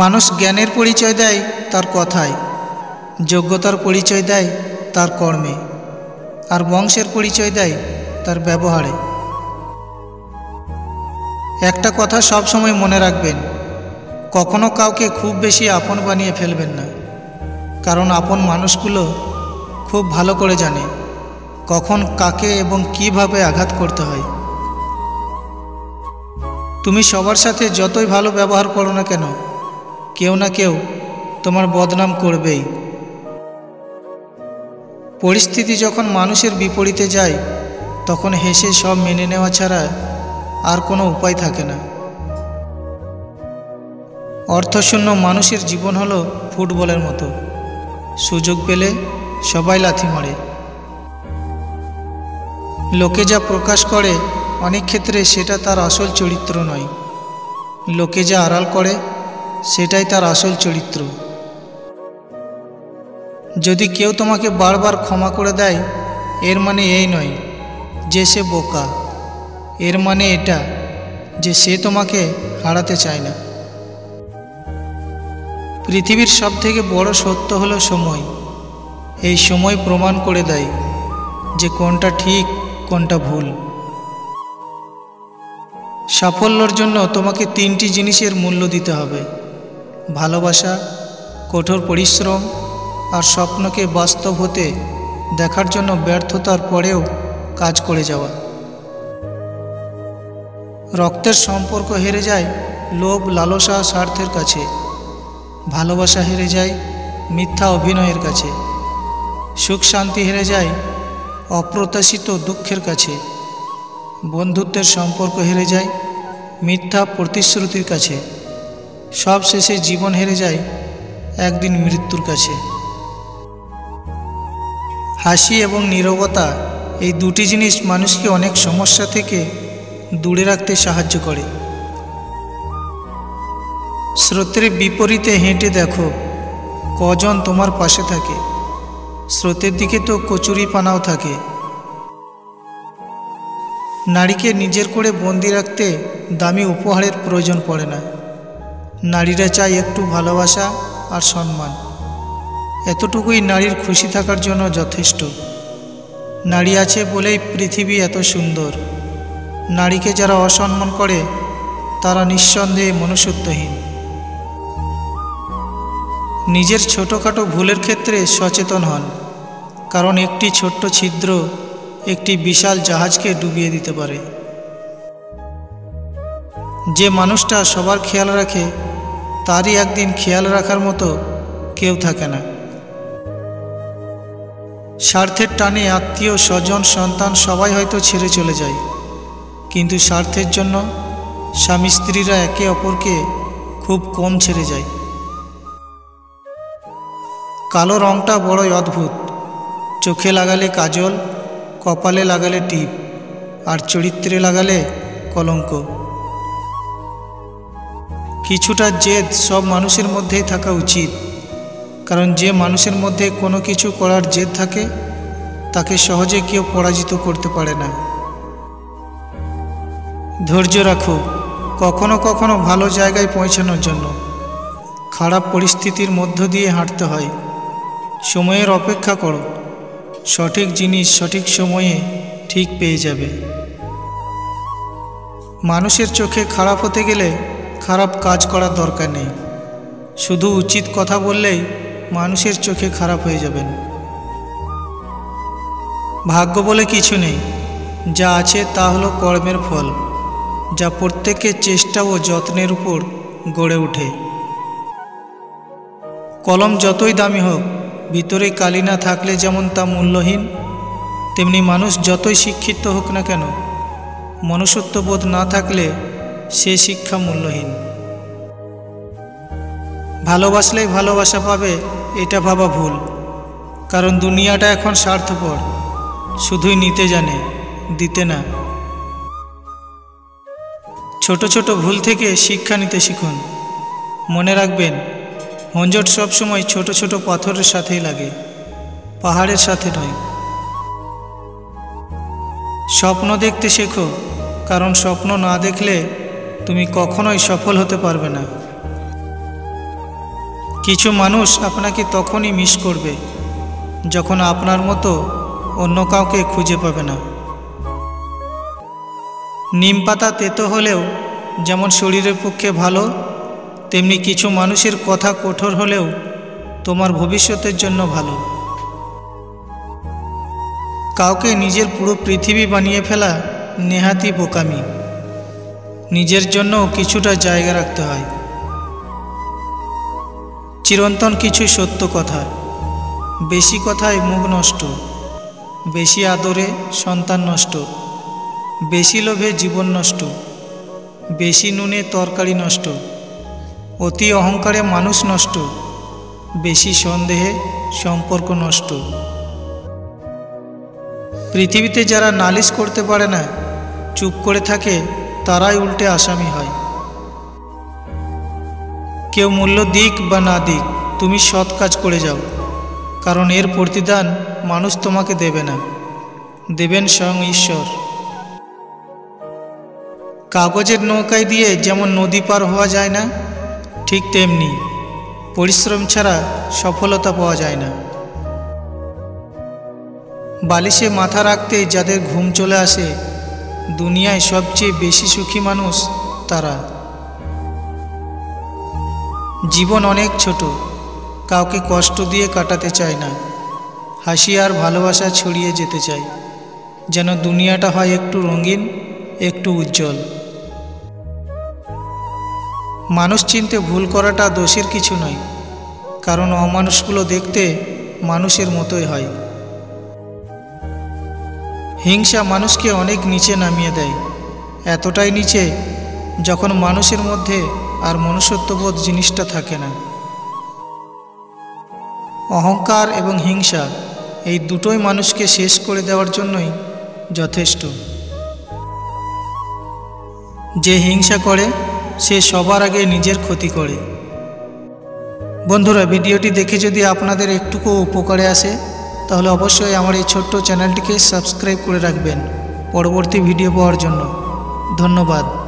মানুষ জ্ঞানের পরিচয় দেয় তার কথায়, যোগ্যতার পরিচয় দেয় তার কর্মে, আর বংশের পরিচয় দেয় তার ব্যবহারে। একটা কথা সব সময় মনে রাখবেন, কখনো কাউকে খুব বেশি আপন বানিয়ে ফেলবেন না, কারণ আপন মানুষগুলো খুব ভালো করে জানে কখন কাকে এবং কিভাবে আঘাত করতে হয়। তুমি সবার সাথে যতই ভালো ব্যবহার করো না কেন, কেউ না কেউ তোমার বদনাম করবেই। পরিস্থিতি যখন মানুষের বিপরীতে যায়, তখন হেসে সব মেনে নেওয়া ছাড়া আর কোনো উপায় থাকে না। অর্থশূন্য মানুষের জীবন হলো ফুটবলের মতো, সুযোগ পেলে সবাই লাথি মারে। লোকে যা প্রকাশ করে অনেক ক্ষেত্রে সেটা তার আসল চরিত্র নয়, লোকে যা আড়াল করে সেটাই তার আসল চরিত্র। যদি কেউ তোমাকে বারবার ক্ষমা করে দেয়, এর মানে এই নয় যে সে বোকা, এর মানে এটা যে সে তোমাকে হারাতে চায় না। পৃথিবীর সবথেকে বড় সত্য হলো সময়। এই সময় প্রমাণ করে দেয় যে কোনটা ঠিক কোনটা ভুল। সাফল্যের জন্য তোমাকে 3টি জিনিসের মূল্য দিতে হবে: ভালোবাসা, কঠোর পরিশ্রম আর স্বপ্নকে বাস্তব হতে দেখার জন্য ব্যর্থতার পরেও কাজ করে যাওয়া। রক্তের সম্পর্ক হেরে যায় লোভ, লালসা, স্বার্থের কাছে। ভালোবাসা হেরে যায় মিথ্যা অভিনয়ের কাছে। সুখ শান্তি হেরে যায় অপ্রত্যাশিত দুঃখের কাছে। বন্ধুত্বের সম্পর্ক হেরে যায় মিথ্যা প্রতিশ্রুতির কাছে। সব শেষে জীবন হেরে যায় একদিন মৃত্যুর কাছে। হাসি এবং নীরবতা, এই 2টি জিনিস মানুষকে অনেক সমস্যা থেকে দূরে রাখতে সাহায্য করে। স্রোতের বিপরীতে হেঁটে দেখো কজন তোমার পাশে থাকে। স্রোতের দিকে তো কচুরি পানাও থাকে। নারীকে নিজের করে বন্দি রাখতে দামি উপহারের প্রয়োজন পড়ে না। নারীরা চায় একটু ভালোবাসা আর সম্মান। এতটুকুই নারীর খুশি থাকার জন্য যথেষ্ট। নারী আছে বলেই পৃথিবী এত সুন্দর। নারীকে যারা অসম্মান করে তারা নিঃসন্দেহে মনুষ্যত্বহীন। নিজের ছোটোখাটো ভুলের ক্ষেত্রে সচেতন হন, কারণ একটি ছোট্ট ছিদ্র একটি বিশাল জাহাজকে ডুবিয়ে দিতে পারে। যে মানুষটা সবার খেয়াল রাখে, তারই একদিন খেয়াল রাখার মতো কেউ থাকে না। স্বার্থের টানে আত্মীয়, স্বজন, সন্তান সবাই হয়তো ছেড়ে চলে যায়, কিন্তু স্বার্থের জন্য স্বামী স্ত্রীরা একে অপরকে খুব কম ছেড়ে যায়। কালো রঙটা বড়ই অদ্ভুত। চোখে লাগালে কাজল, কপালে লাগালে টিপ, আর চরিত্রে লাগালে কলঙ্ক। কিছুটা জেদ সব মানুষের মধ্যেই থাকা উচিত, কারণ যে মানুষের মধ্যে কোনো কিছু করার জেদ থাকে তাকে সহজে কেউ পরাজিত করতে পারে না। ধৈর্য রাখো কখনো কখনো ভালো জায়গায় পৌঁছানোর জন্য। খারাপ পরিস্থিতির মধ্য দিয়ে হাঁটতে হয়। সময়ের অপেক্ষা করো, সঠিক জিনিস সঠিক সময়ে ঠিক পেয়ে যাবে। মানুষের চোখে খারাপ হতে গেলে খারাপ কাজ করার দরকার নেই। শুধু উচিত কথা বললেই মানুষের চোখে খারাপ হয়ে যাবেন। ভাগ্য বলে কিছু নেই, যা আছে তা হলো কর্মের ফল, যা প্রত্যেকের চেষ্টা ও যত্নের উপর গড়ে ওঠে। কলম যতই দামি হোক, ভিতরে কালি না থাকলে যেমন তা মূল্যহীন, তেমনি মানুষ যতই শিক্ষিত হোক না কেন, মনুষ্যত্ববোধ না থাকলে সে শিক্ষা মূল্যহীন। ভালোবাসলেই ভালোবাসা পাবে এটা ভাবা ভুল, কারণ দুনিয়াটা এখন স্বার্থপর, শুধুই নিতে জানে, দিতে না। ছোট ছোট ভুল থেকে শিক্ষা নিতে শিখুন। মনে রাখবেন, হঞ্জট সবসময় ছোট ছোট পাথরের সাথেই লাগে, পাহাড়ের সাথে নয়। স্বপ্ন দেখতে শেখো, কারণ স্বপ্ন না দেখলে তুমি কখনোই সফল হতে পারবে না। কিছু মানুষ আপনাকে তখনই মিস করবে যখন আপনার মতো অন্য কাউকে খুঁজে পাবে না। নিম পাতা তেতো হলেও যেমন শরীরের পক্ষে ভালো, তেমনি কিছু মানুষের কথা কঠোর হলেও তোমার ভবিষ্যতের জন্য ভালো। কাউকে নিজের পুরো পৃথিবী বানিয়ে ফেলা নেহাতি বোকামি। নিজের জন্য কিছুটা জায়গা রাখতে হয়। চিরন্তন কিছু সত্য কথা। বেশি কথায় মুখ নষ্ট, বেশি আদরে সন্তান নষ্ট, বেশি লোভে জীবন নষ্ট, বেশি নুনে তরকারি নষ্ট, অতি অহংকারে মানুষ নষ্ট, বেশি সন্দেহে সম্পর্ক নষ্ট। পৃথিবীতে যারা নালিশ করতে পারে না, চুপ করে থাকে, তারাই উল্টে আসামি হয়। কেউ মূল্য দিক বা না দিক, তুমি সৎ কাজ করে যাও, কারণ এর প্রতিদান মানুষ তোমাকে দেবে না, দেবেন স্বয়ং ঈশ্বর। কাগজের নৌকায় দিয়ে যেমন নদী পার হওয়া যায় না, ঠিক তেমনি পরিশ্রম ছাড়া সফলতা পাওয়া যায় না। বালিশে মাথা রাখতেই যাদের ঘুম চলে আসে, দুনিয়ায় সবচেয়ে বেশি সুখী মানুষ তারা। জীবন অনেক ছোট, কাউকে কষ্ট দিয়ে কাটাতে চায় না, হাসি আর ভালোবাসা ছড়িয়ে যেতে চাই, যেন দুনিয়াটা হয় একটু রঙিন, একটু উজ্জ্বল। মানুষ চিনতে ভুল করাটা দোষের কিছু নয়, কারণ অমানুষগুলো দেখতে মানুষের মতোই হয়। হিংসা মানুষকে অনেক নিচে নামিয়ে দেয়, এতটাই নিচে যখন মানুষের মধ্যে আর মনুষ্যত্ববোধ জিনিসটা থাকে না। অহংকার এবং হিংসা এই দুটোই মানুষকে শেষ করে দেওয়ার জন্যই যথেষ্ট। যে হিংসা করে সে সবার আগে নিজের ক্ষতি করে। বন্ধুরা, ভিডিওটি দেখে যদি আপনাদের একটুকু উপকারে আসে, তাহলে অবশ্যই আমার এই ছোট্ট চ্যানেলটিকে সাবস্ক্রাইব করে রাখবেন পরবর্তী ভিডিও পাওয়ার জন্য। ধন্যবাদ।